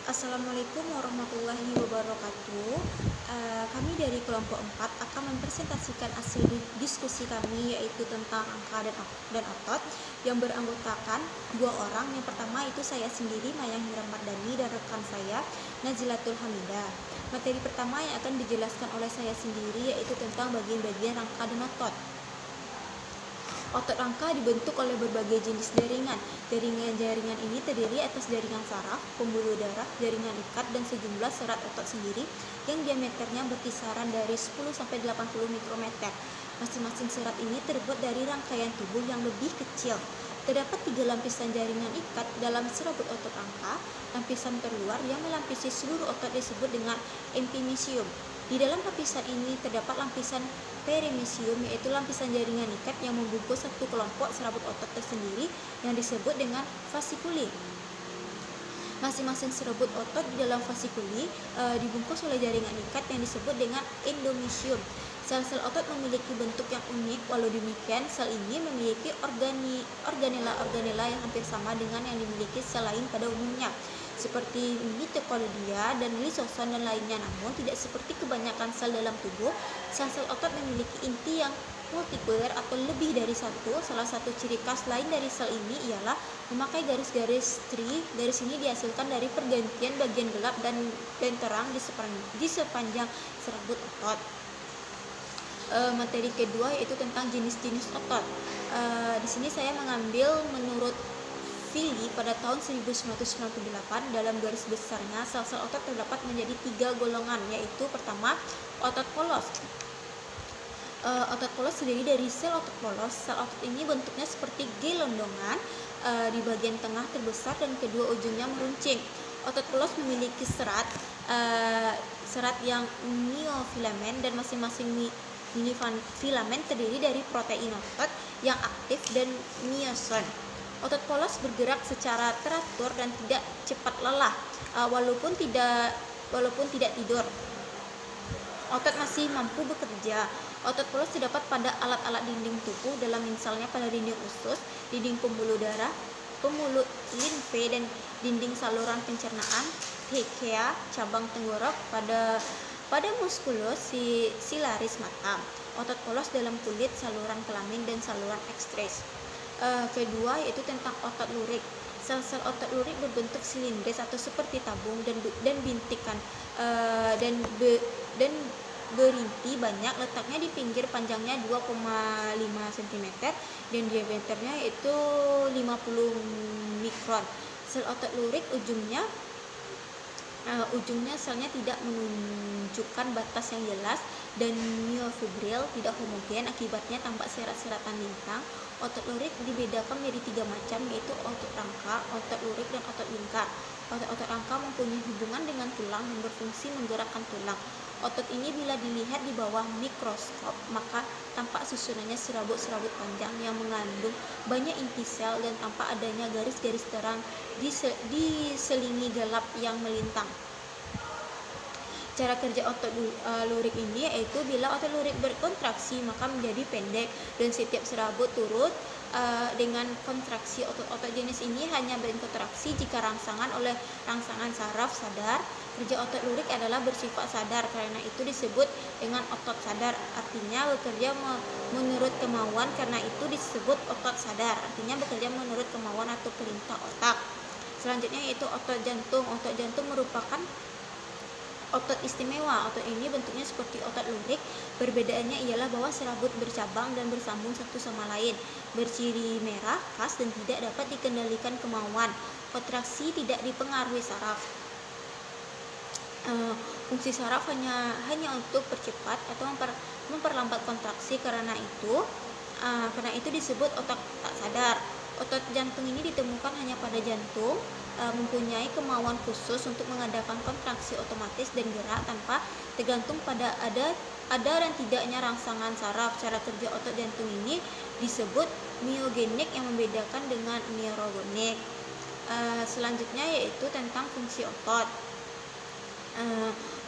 Assalamualaikum warahmatullahi wabarakatuh. Kami dari kelompok 4 akan mempresentasikan hasil diskusi kami, yaitu tentang angka dan otot yang beranggotakan dua orang. Yang pertama itu saya sendiri, Mayang Mardani, dan rekan saya Nazilatul Hamidah. Materi pertama yang akan dijelaskan oleh saya sendiri yaitu tentang bagian-bagian rangka dan otot. Otot rangka dibentuk oleh berbagai jenis jaringan. Jaringan ini terdiri atas jaringan saraf, pembuluh darah, jaringan ikat, dan sejumlah serat otot sendiri yang diameternya berkisaran dari 10 sampai 80 mikrometer. Masing-masing serat ini terbuat dari rangkaian tubuh yang lebih kecil. Terdapat 3 lapisan jaringan ikat dalam serabut otot rangka. Lapisan terluar yang melapisi seluruh otot disebut dengan epimysium. Di dalam lapisan ini terdapat lapisan perimysium, yaitu lapisan jaringan ikat yang membungkus satu kelompok serabut otot tersendiri yang disebut dengan fasikuli. Masing-masing serabut otot di dalam fasikuli dibungkus oleh jaringan ikat yang disebut dengan endomysium. Sel-sel otot memiliki bentuk yang unik. Walau demikian, sel ini memiliki organela yang hampir sama dengan yang dimiliki sel lain pada umumnya, seperti mitokondria dan lisosom dan lainnya. Namun tidak seperti kebanyakan sel dalam tubuh, sel-sel otot memiliki inti yang multikuler atau lebih dari satu. Salah satu ciri khas lain dari sel ini ialah memakai garis-garis tri. Garis ini dihasilkan dari pergantian bagian gelap dan terang di sepanjang serabut otot. Materi kedua yaitu tentang jenis-jenis otot. Di sini saya mengambil menurut Fili pada tahun 1998. Dalam garis besarnya, sel-sel otot terdapat menjadi 3 golongan, yaitu pertama, otot polos. Otot polos terdiri dari sel otot polos. Sel otot ini bentuknya seperti gelondongan, di bagian tengah terbesar dan kedua ujungnya meruncing. Otot polos memiliki serat yang miofilamen, dan masing-masing mini filamen terdiri dari protein otot yang aktif dan miosin. Otot polos bergerak secara teratur dan tidak cepat lelah, walaupun tidak tidur. Otot masih mampu bekerja. Otot polos terdapat pada alat-alat dinding tubuh, dalam misalnya pada dinding usus, dinding pembuluh darah, pembuluh limfe, dan dinding saluran pencernaan, trachea, cabang tenggorok, pada muskulus silaris mata. Otot polos dalam kulit, saluran kelamin, dan saluran ekstris. Kedua yaitu tentang otot lurik. Sel-sel otot lurik berbentuk silindris atau seperti tabung dan bintikan dan berinti banyak. Letaknya di pinggir, panjangnya 2,5 cm dan diameternya itu 50 mikron. Sel otot lurik ujungnya selnya tidak menunjukkan batas yang jelas dan miofibril, tidak homogen. Akibatnya tampak serat-seratan lintang. Otot lurik dibedakan menjadi 3 macam, yaitu otot rangka, otot lurik, dan otot lingkar. Otot rangka mempunyai hubungan dengan tulang dan berfungsi menggerakkan tulang. Otot ini bila dilihat di bawah mikroskop, maka tampak susunannya serabut-serabut panjang yang mengandung banyak inti sel dan tampak adanya garis-garis terang di selingi gelap yang melintang. Cara kerja otot lurik ini yaitu bila otot lurik berkontraksi maka menjadi pendek dan setiap serabut turut dengan kontraksi. Otot-otot jenis ini hanya berkontraksi jika rangsangan oleh rangsangan saraf sadar. Kerja otot lurik adalah bersifat sadar, karena itu disebut dengan otot sadar, artinya bekerja menurut kemauan, karena itu disebut otot sadar, artinya bekerja menurut kemauan atau perintah otak. Selanjutnya yaitu otot jantung. Otot jantung merupakan otot istimewa. Otot ini bentuknya seperti otot lurik. Perbedaannya ialah bahwa serabut bercabang dan bersambung satu sama lain, berciri merah khas dan tidak dapat dikendalikan kemauan. Kontraksi tidak dipengaruhi saraf. Fungsi saraf hanya untuk percepat atau memperlambat kontraksi. Karena itu disebut otot tak sadar. Otot jantung ini ditemukan hanya pada jantung, mempunyai kemauan khusus untuk mengadakan kontraksi otomatis dan gerak tanpa tergantung pada ada dan tidaknya rangsangan saraf. Cara kerja otot jantung ini disebut myogenik yang membedakan dengan neurogenik. Selanjutnya yaitu tentang fungsi otot.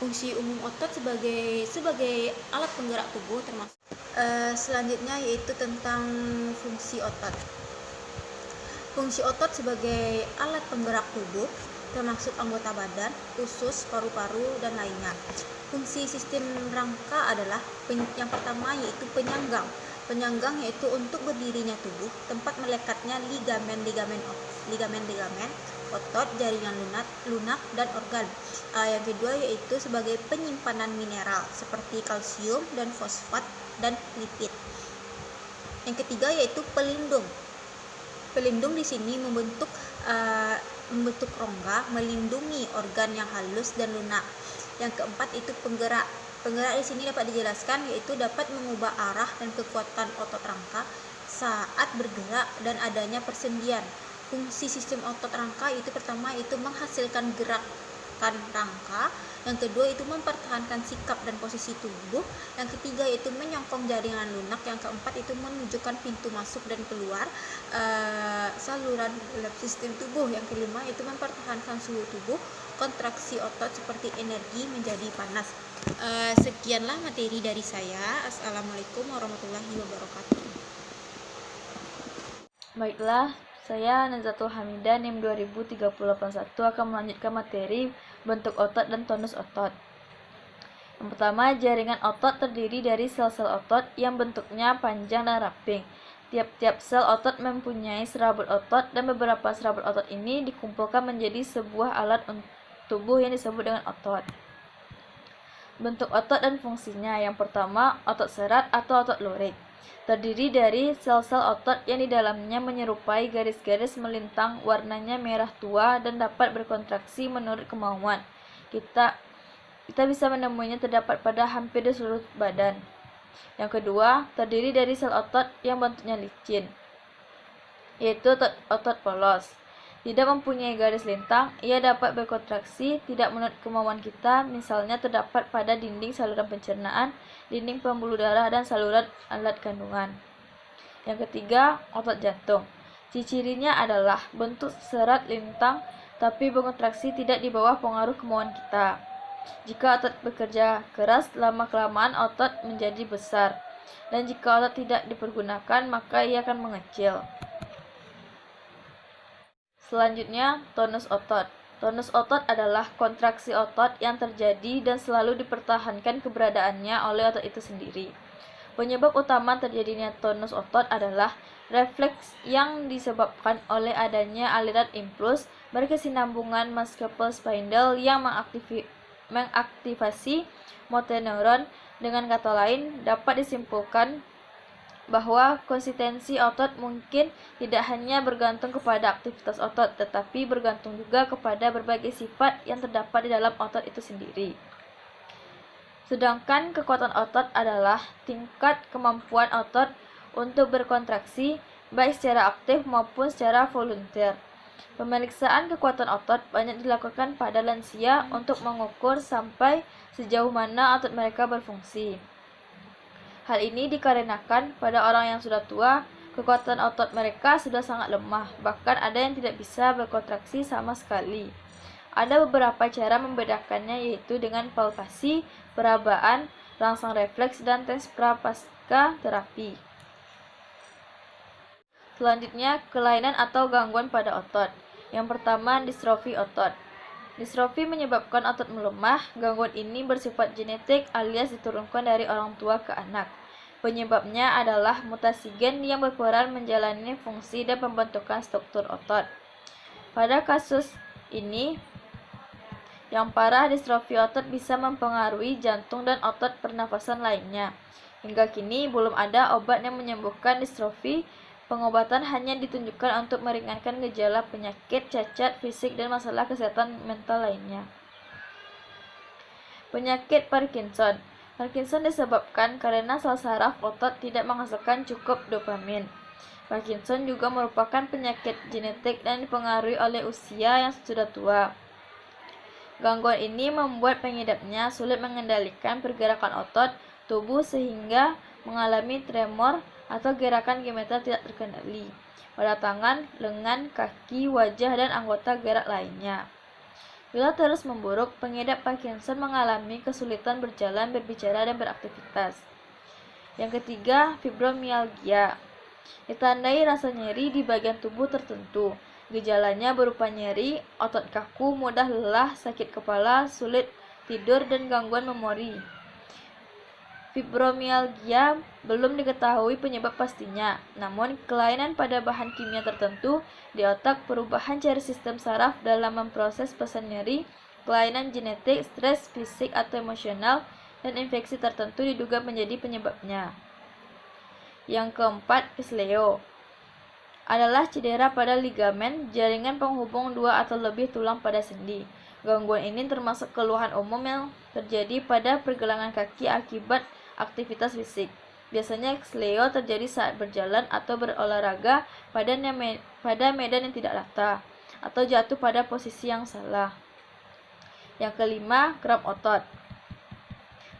Fungsi umum otot sebagai alat penggerak tubuh termasuk. Selanjutnya yaitu tentang fungsi otot. Fungsi otot sebagai alat penggerak tubuh. termasuk anggota badan, usus, paru-paru, dan lainnya. Fungsi sistem rangka adalah yang pertama yaitu penyanggang. Penyanggang yaitu untuk berdirinya tubuh, tempat melekatnya ligamen, otot, jaringan lunak, dan organ. Yang kedua yaitu sebagai penyimpanan mineral seperti kalsium dan fosfat dan lipid. Yang ketiga yaitu pelindung. Pelindung di sini membentuk rongga, melindungi organ yang halus dan lunak. Yang keempat itu penggerak. Penggerak di sini dapat dijelaskan yaitu dapat mengubah arah dan kekuatan otot rangka saat bergerak dan adanya persendian. Fungsi sistem otot rangka itu pertama itu menghasilkan gerakan rangka, yang kedua itu mempertahankan sikap dan posisi tubuh, yang ketiga itu menyongkong jaringan lunak, yang keempat itu menunjukkan pintu masuk dan keluar saluran dalam sistem tubuh, yang kelima itu mempertahankan suhu tubuh, kontraksi otot seperti energi menjadi panas. Sekianlah materi dari saya. Assalamualaikum warahmatullahi wabarakatuh. Baiklah, saya Nazatul Hamidah NIM 203081 akan melanjutkan materi bentuk otot dan tonus otot. Yang pertama, jaringan otot terdiri dari sel-sel otot yang bentuknya panjang dan ramping. Tiap-tiap sel otot mempunyai serabut otot dan beberapa serabut otot ini dikumpulkan menjadi sebuah alat tubuh yang disebut dengan otot. Bentuk otot dan fungsinya. Yang pertama, otot serat atau otot lurik. Terdiri dari sel-sel otot yang di dalamnya menyerupai garis-garis melintang, warnanya merah tua dan dapat berkontraksi menurut kemauan. Kita bisa menemuinya terdapat pada hampir di seluruh badan. Yang kedua, terdiri dari sel otot yang bentuknya licin, yaitu otot polos. Tidak mempunyai garis lintang, ia dapat berkontraksi tidak menurut kemauan kita, misalnya terdapat pada dinding saluran pencernaan, dinding pembuluh darah, dan saluran alat kandungan. Yang ketiga, otot jantung. Ciri-cirinya adalah bentuk serat lintang, tapi berkontraksi tidak di bawah pengaruh kemauan kita. Jika otot bekerja keras, lama-kelamaan otot menjadi besar, dan jika otot tidak dipergunakan, maka ia akan mengecil. Selanjutnya, tonus otot. Tonus otot adalah kontraksi otot yang terjadi dan selalu dipertahankan keberadaannya oleh otot itu sendiri. Penyebab utama terjadinya tonus otot adalah refleks yang disebabkan oleh adanya aliran impuls berkesinambungan muscle spindle yang mengaktifasi motoneuron. Dengan kata lain, dapat disimpulkan bahwa konsistensi otot mungkin tidak hanya bergantung kepada aktivitas otot, tetapi bergantung juga kepada berbagai sifat yang terdapat di dalam otot itu sendiri. Sedangkan kekuatan otot adalah tingkat kemampuan otot untuk berkontraksi, baik secara aktif maupun secara volunteer. Pemeriksaan kekuatan otot banyak dilakukan pada lansia untuk mengukur sampai sejauh mana otot mereka berfungsi. Hal ini dikarenakan pada orang yang sudah tua, kekuatan otot mereka sudah sangat lemah, bahkan ada yang tidak bisa berkontraksi sama sekali. Ada beberapa cara membedakannya, yaitu dengan palpasi, perabaan, rangsang refleks, dan tes prapaska terapi. Selanjutnya, kelainan atau gangguan pada otot. Yang pertama, distrofi otot. Distrofi menyebabkan otot melemah. Gangguan ini bersifat genetik alias diturunkan dari orang tua ke anak. Penyebabnya adalah mutasi gen yang berperan menjalani fungsi dan pembentukan struktur otot. Pada kasus ini, yang parah, distrofi otot bisa mempengaruhi jantung dan otot pernafasan lainnya. Hingga kini belum ada obat yang menyembuhkan distrofi. Pengobatan hanya ditunjukkan untuk meringankan gejala penyakit, cacat fisik, dan masalah kesehatan mental lainnya. Penyakit Parkinson. Parkinson disebabkan karena sel saraf otot tidak menghasilkan cukup dopamin. Parkinson juga merupakan penyakit genetik dan dipengaruhi oleh usia yang sudah tua. Gangguan ini membuat pengidapnya sulit mengendalikan pergerakan otot tubuh sehingga mengalami tremor atau gerakan gemeter tidak terkendali pada tangan, lengan, kaki, wajah, dan anggota gerak lainnya. Bila terus memburuk, pengidap Parkinson mengalami kesulitan berjalan, berbicara, dan beraktivitas. Yang ketiga, fibromialgia. Ditandai rasa nyeri di bagian tubuh tertentu. Gejalanya berupa nyeri, otot kaku, mudah lelah, sakit kepala, sulit tidur, dan gangguan memori. Fibromialgia belum diketahui penyebab pastinya, namun kelainan pada bahan kimia tertentu di otak, perubahan ciri sistem saraf dalam memproses pesan nyeri, kelainan genetik, stres fisik atau emosional, dan infeksi tertentu diduga menjadi penyebabnya. Yang keempat, kesleo adalah cedera pada ligamen, jaringan penghubung dua atau lebih tulang pada sendi. Gangguan ini termasuk keluhan umum yang terjadi pada pergelangan kaki akibat aktivitas fisik. Biasanya kesleo terjadi saat berjalan atau berolahraga pada medan yang tidak rata, atau jatuh pada posisi yang salah. Yang kelima, kram otot.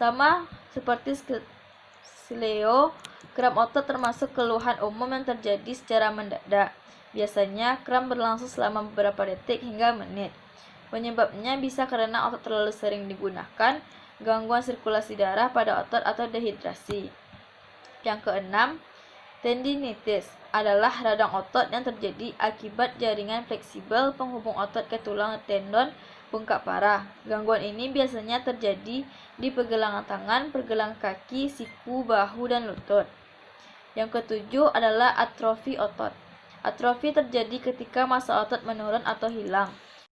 Sama seperti kesleo, kram otot termasuk keluhan umum yang terjadi secara mendadak. Biasanya kram berlangsung selama beberapa detik hingga menit. Penyebabnya bisa karena otot terlalu sering digunakan, gangguan sirkulasi darah pada otot, atau dehidrasi. Yang keenam, tendinitis adalah radang otot yang terjadi akibat jaringan fleksibel penghubung otot ke tulang tendon bengkak parah. Gangguan ini biasanya terjadi di pergelangan tangan, pergelangan kaki, siku, bahu, dan lutut. Yang ketujuh adalah atrofi otot. Atrofi terjadi ketika massa otot menurun atau hilang.